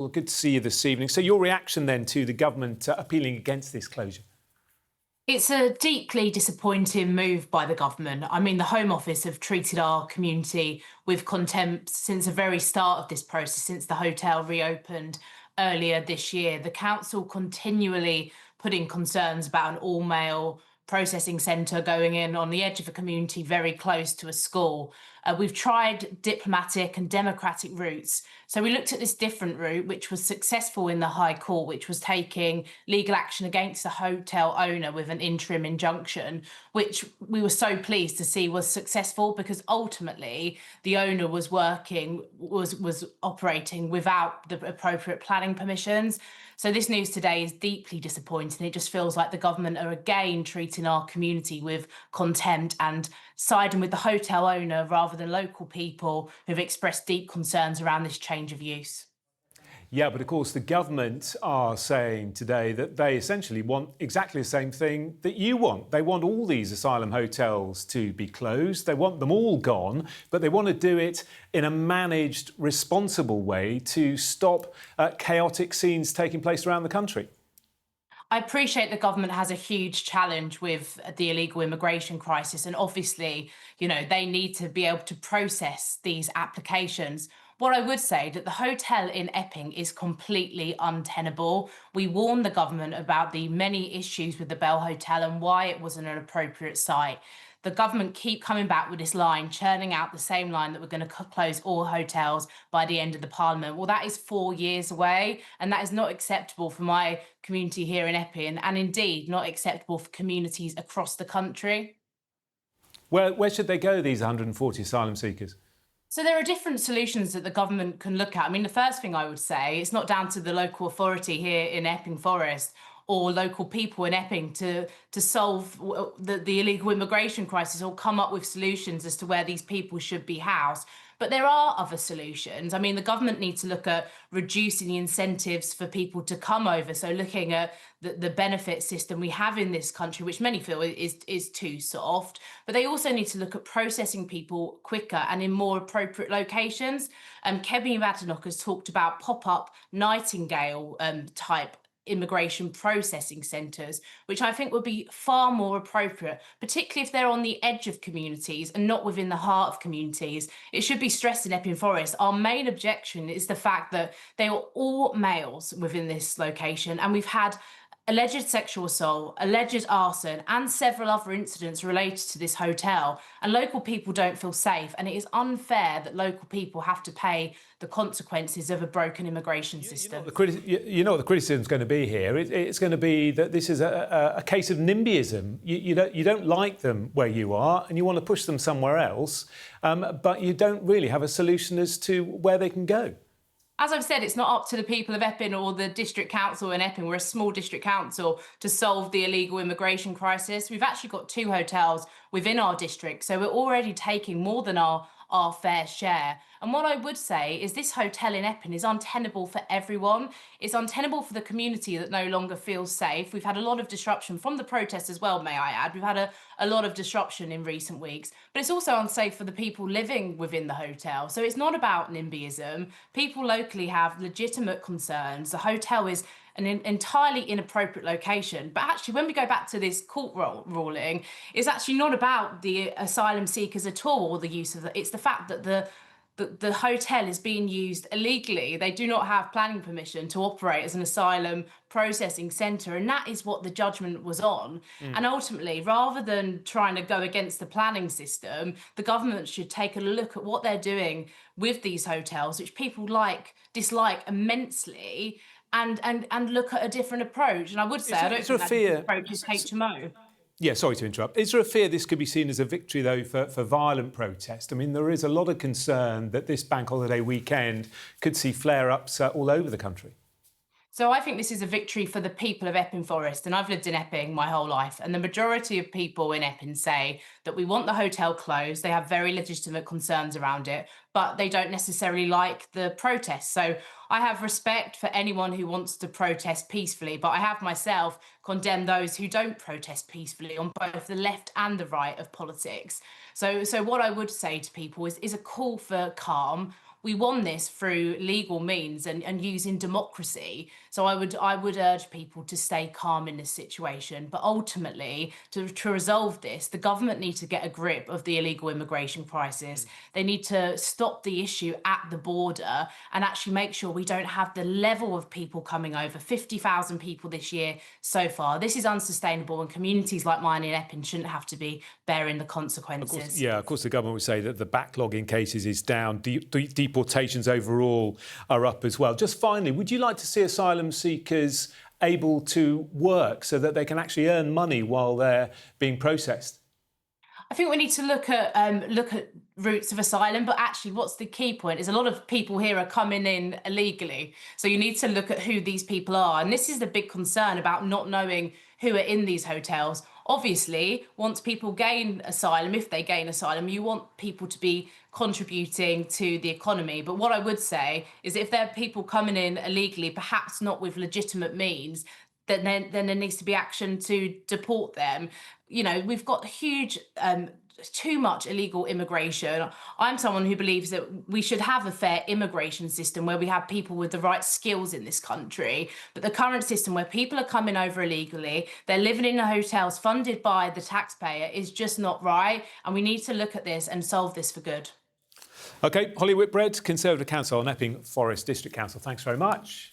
Well, good to see you this evening. So your reaction then to the government appealing against this closure? It's a deeply disappointing move by the government. I mean, the Home Office have treated our community with contempt since the very start of this process, since the hotel reopened earlier this year. The council continually putting concerns about an all-male processing centre going in on the edge of a community very close to a school. We've tried diplomatic and democratic routes. So we looked at this different route, which was successful in the High Court, which was taking legal action against the hotel owner with an interim injunction, which we were so pleased to see was successful because ultimately the owner was operating without the appropriate planning permissions. So this news today is deeply disappointing. It just feels like the government are again treating our community with contempt and siding with the hotel owner rather than local people who've expressed deep concerns around this change of use. Yeah, but of course the government are saying today that they essentially want exactly the same thing that you want. They want all these asylum hotels to be closed. They want them all gone, but they want to do it in a managed, responsible way to stop chaotic scenes taking place around the country. I appreciate the government has a huge challenge with the illegal immigration crisis. And obviously, they need to be able to process these applications. What I would say that the hotel in Epping is completely untenable. We warned the government about the many issues with the Bell Hotel and why it wasn't an appropriate site. The government keep coming back with this line, churning out the same line that we're going to close all hotels by the end of the Parliament. Well, that is 4 years away, and that is not acceptable for my community here in Epping, and indeed not acceptable for communities across the country. Where should they go, these 140 asylum seekers? So there are different solutions that the government can look at. I mean, the first thing I would say, it's not down to the local authority here in Epping Forest or local people in Epping to solve the illegal immigration crisis or come up with solutions as to where these people should be housed. But there are other solutions. I mean, the government needs to look at reducing the incentives for people to come over. So looking at the benefit system we have in this country, which many feel is too soft. But they also need to look at processing people quicker and in more appropriate locations. Kemi Badenoch has talked about pop-up Nightingale type immigration processing centres, which I think would be far more appropriate, particularly if they're on the edge of communities and not within the heart of communities. It should be stressed in Epping Forest. Our main objection is the fact that they are all males within this location, and we've had alleged sexual assault, alleged arson, and several other incidents related to this hotel. And local people don't feel safe. And it is unfair that local people have to pay the consequences of a broken immigration system. You know what the criticism is going to be here? It's going to be that this is a case of NIMBYism. You don't like them where you are and you want to push them somewhere else, but you don't really have a solution as to where they can go. As I've said, it's not up to the people of Epping or the district council in Epping. We're a small district council to solve the illegal immigration crisis. We've actually got 2 hotels within our district, so we're already taking more than our fair share. And what I would say is this hotel in Epping is untenable for everyone. It's untenable for the community that no longer feels safe. We've had a lot of disruption from the protests as well, may I add. We've had a lot of disruption in recent weeks, but it's also unsafe for the people living within the hotel. So it's not about NIMBYism. People locally have legitimate concerns. The hotel is an entirely inappropriate location. But actually, when we go back to this court ruling, it's actually not about the asylum seekers at all or the use of it. It's the fact that the hotel is being used illegally. They do not have planning permission to operate as an asylum processing centre, and that is what the judgment was on. And ultimately, rather than trying to go against the planning system, the government should take a look at what they're doing with these hotels, which people dislike immensely, and look at a different approach. And I would say I don't think that approach is HMO. Yeah, sorry to interrupt. Is there a fear this could be seen as a victory, though, for violent protest? I mean, there is a lot of concern that this bank holiday weekend could see flare-ups all over the country. So I think this is a victory for the people of Epping Forest, and I've lived in Epping my whole life, and the majority of people in Epping say that we want the hotel closed. They have very legitimate concerns around it, but they don't necessarily like the protests. So I have respect for anyone who wants to protest peacefully, but I have myself condemned those who don't protest peacefully on both the left and the right of politics. So what I would say to people is a call for calm. we won this through legal means and using democracy. So I would urge people to stay calm in this situation. But ultimately, to resolve this, the government need to get a grip of the illegal immigration crisis. They need to stop the issue at the border and actually make sure we don't have the level of people coming over. 50,000 people this year so far. This is unsustainable, and communities like mine in Epping shouldn't have to be bearing the consequences. Of course, the government would say that the backlog in cases is down. Deportations overall are up as well. Just finally, would you like to see asylum seekers able to work so that they can actually earn money while they're being processed? I think we need to look at routes of asylum, but actually what's the key point is a lot of people here are coming in illegally. So you need to look at who these people are. And this is the big concern about not knowing who are in these hotels. Obviously, once people gain asylum, if they gain asylum, you want people to be contributing to the economy. But what I would say is if there are people coming in illegally, perhaps not with legitimate means, then there needs to be action to deport them. You know, we've got huge, too much illegal immigration. I'm someone who believes that we should have a fair immigration system where we have people with the right skills in this country. But the current system where people are coming over illegally, they're living in the hotels funded by the taxpayer is just not right. And we need to look at this and solve this for good. OK, Holly Whitbread, Conservative Councillor on Epping Forest District Council. Thanks very much.